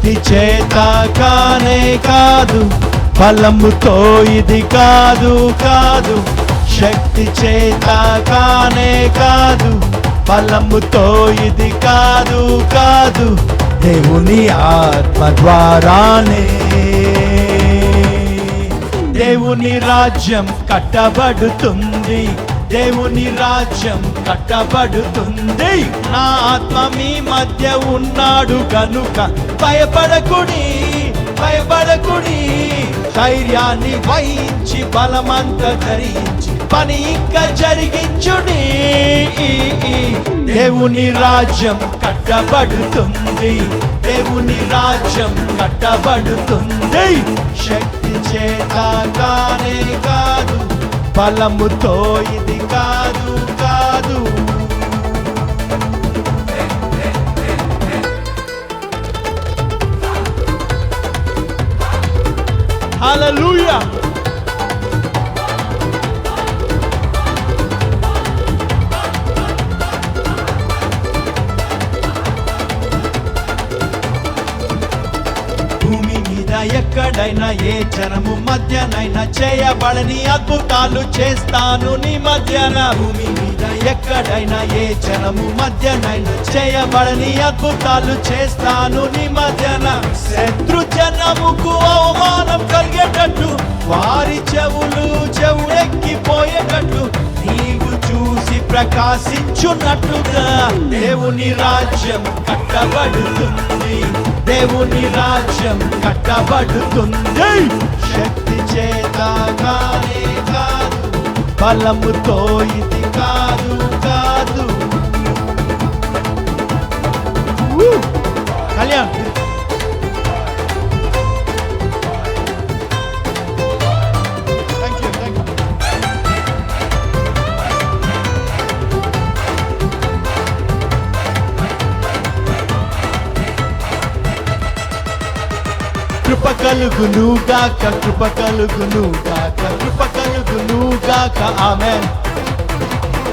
శక్తి చేత కానే కాదు, బలముతో ఇది కాదు కాదు. శక్తి చేత కానే కాదు, బలముతో ఇది కాదు కాదు. దేవుని ఆత్మ ద్వారానే దేవుని రాజ్యం కట్టబడుతుంది, దేవుని రాజ్యం కట్టబడుతుంది. నా ఆత్మ మీ మధ్య ఉన్నాడు గనుక భయపడకుడి, భయపడకుడి. ధైర్యాన్ని వహించి బలమంత ధరించి పని ఇంకా జరిగించుడి. దేవుని రాజ్యం కట్టబడుతుంది, దేవుని రాజ్యం కట్టబడుతుంది. శక్తి చేత కానే కాదు, బలముతో ఇది కాదు కాదు. హల్లెలూయా. భూమి మీద ఎక్కడైనా ఏ జనము మధ్యనైనా చేయబడని అద్భుతాలు చేస్తాను నీ మధ్యన. భూమి మీద ఎక్కడైనా ఏ జనము మధ్యనైనా చేయబడని అద్భుతాలు చేస్తాను నీ మధ్యన. శత్రు జనముకు అవమానం కలిగేటట్టు, వారి చెవులు చెవులెక్కిపోయేటట్టు నీవు చూసి ప్రకాశించున్నట్టుగా దేవుని రాజ్యం కట్టబడుతుంది, దేవుని రాజ్యం కట్టబడుతుంది. శక్తి చేత కానే కాదు, బలముతో ఇది కాదు కాదు. కళ్యాణ్ కృప కలుగును గాక, కృప కలుగును గాక, కృప కలుగును గాక. ఆమేన్.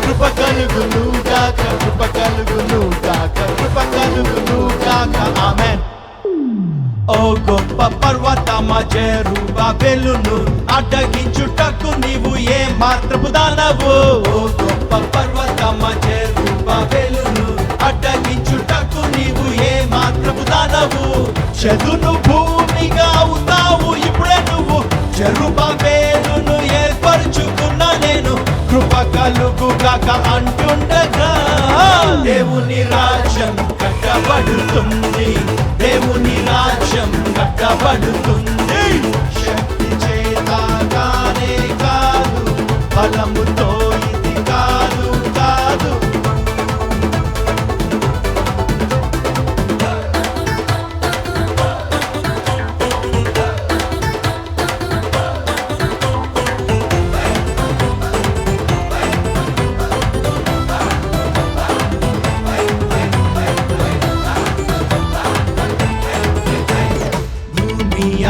కృప కలుగును గాక, కృప కలుగును గాక, కృప కలుగును గాక. ఆమేన్. ఓ గొప్ప పర్వతమా జెరుబాబెలును అడ్డగించుటకు నీవు ఏ మాత్రపు దానవు. ఓ గొప్ప పర్వతమా జెరుబాబెలును అడ్డగించుటకు నీవు ఏ మాత్రపు దానవు. చదును భూమిగా అవుతావు ఇప్పుడే నువ్వు, జెరుబాబెలును ఏర్పరచుకున్నా నేను. కృప కలుగుగాక అంటుండగా దేవుని రాజ్యం కట్టబడుతుంది, దేవుని రాజ్యం కట్టబడుతుంది. శక్తి చేత కానే కాదు, బలముతో ఇది కాదు కాదు.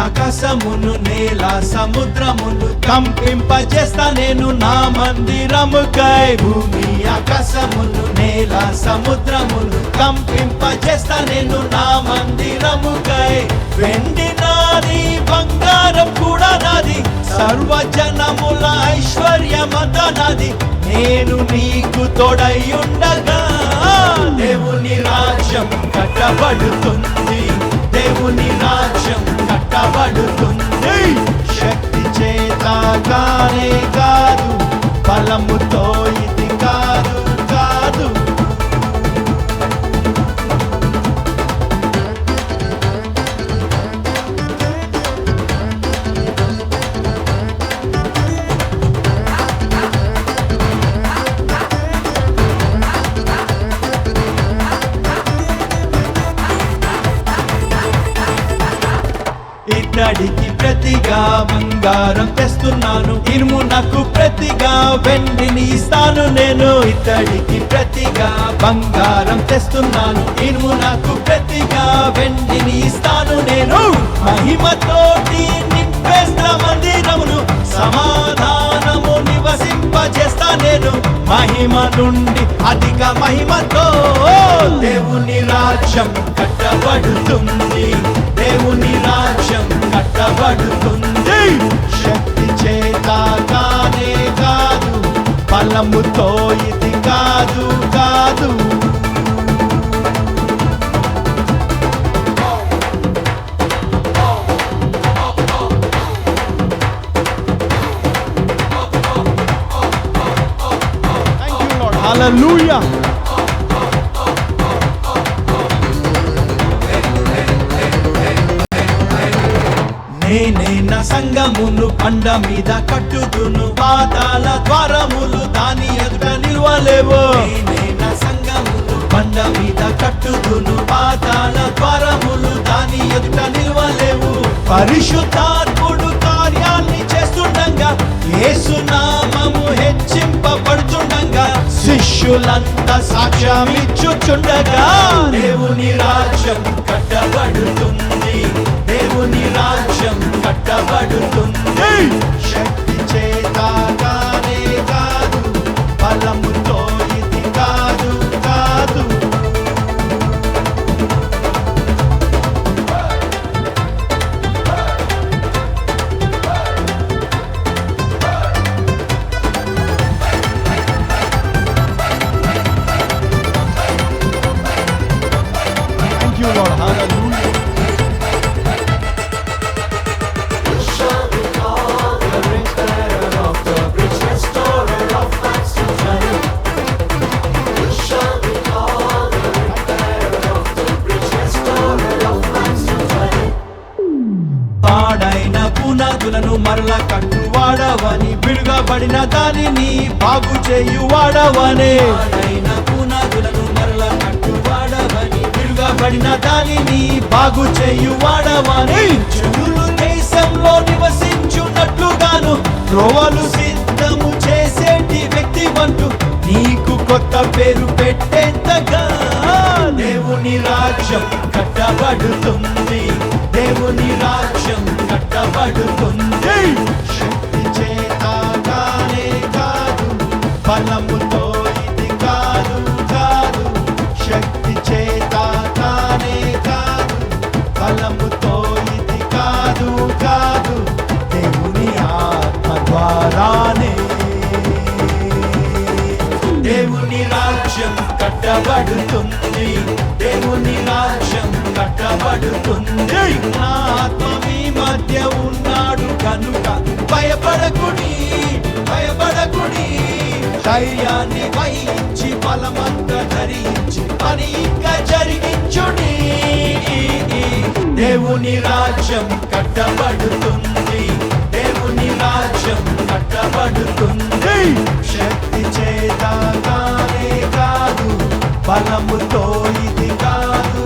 ఆకాశమును నేల సముద్రమును కంపింపజేస్తా నేను నా మందిరముకై. భూమి ఆకాశమును నేల సముద్రమును కంపింపజేస్తా నేను నా మందిరముకై. వెండి నాది, బంగారం కూడా నాది, సర్వజనముల ఐశ్వర్యమంతా నాది. నేను నీకు తోడయ్యుండగా దేవుని రాజ్యం కట్టబడుతుంది, దేవుని రాజ్యం కట్టబడుతుంది. శక్తి చేత కానే కాదు, బలముతో ఇది కాదు కాదు. ఇత్తడికి ప్రతిగా బంగారం తెస్తున్నాను, ఇనుమునకు ప్రతిగా వెండిని ఇస్తాను నేను. ఇత్తడికి ప్రతిగా బంగారం తెస్తున్నాను, ఇనుమునకు ప్రతిగా వెండిని ఇస్తాను నేను. మహిమతోటి నింపేస్తా మందిరమును, సమాధానము నివసింపజేస్తా నేను. మహిమ నుండి అధిక మహిమతో దేవుని రాజ్యం కట్టబడుతుంది, కట్టబడుతుంది. శక్తి చేత కానే కాదు, బలముతో ఇది కాదు కాదు. Hallelujah. నేనే నా సంగమును బండ మీద కట్టుదును, పాతాళ ద్వారములు దాని ఎదుట నిల్వలేవు. నేనే నా సంగమును బండ మీద కట్టుదును, పాతాళ ద్వారములు దాని ఎదుట నిల్వలేవు. పరిశుద్ధాత్ముడు కార్యాన్ని చేస్తుండగా, యేసు నామము హెచ్చింపబడుతుండగా, శిష్యులంతా సాక్ష్యమిచ్చుచుండగా, దేవుని రాజ్యం కట్టబడుతుంది, దేవుని రాజ్యం కట్టబడుతుంది. శక్తి చేత కానే కాదు, బలముతో ఇది కాదు కాదు. Thank you, Lord. Hallelujah. పాడైన పునాదులను మరల కట్టువాడవని, విడుగబడిన దానిని బాగు చేయువాడవని. పాడైన పునాదులను మరల కట్టువాడవని, విడుగబడిన దానిని బాగు చేయువాడవని. జనులు దేశంలో నివసించున్నట్లుగాను త్రోవలు సిద్ధము చేసేటి వ్యక్తి వంటూ నీకు కొత్త పేరు పెట్టేంతగా దేవుని రాజ్యం కట్టబడుతుంది, దేవుని రాజ్యం కట్టబడుతుంది. శక్తి చేత కానే కాదు, బలముతో ఇది కాదు కాదు. శక్తి చేత కానే కాదు, బలముతో ఇది కాదు కాదు. దేవుని ఆత్మ ద్వారానే దేవుని రాజ్యం కట్టబడుతుంది, దేవుని రాజ్యం కట్టబడుతుంది. నా ఆత్మ మీ మధ్య ఉన్నాడు కనుక భయపడకుడి భయపడకుడి. ధైర్యాన్ని వహించి బలమంతా ధరించి పని ఇంకా జరిగించుడి. దేవుని రాజ్యం కట్టబడుతుంది, దేవుని రాజ్యం కట్టబడుతుంది. శక్తి చేత కానే కాదు, బలముతో ఇది కాదు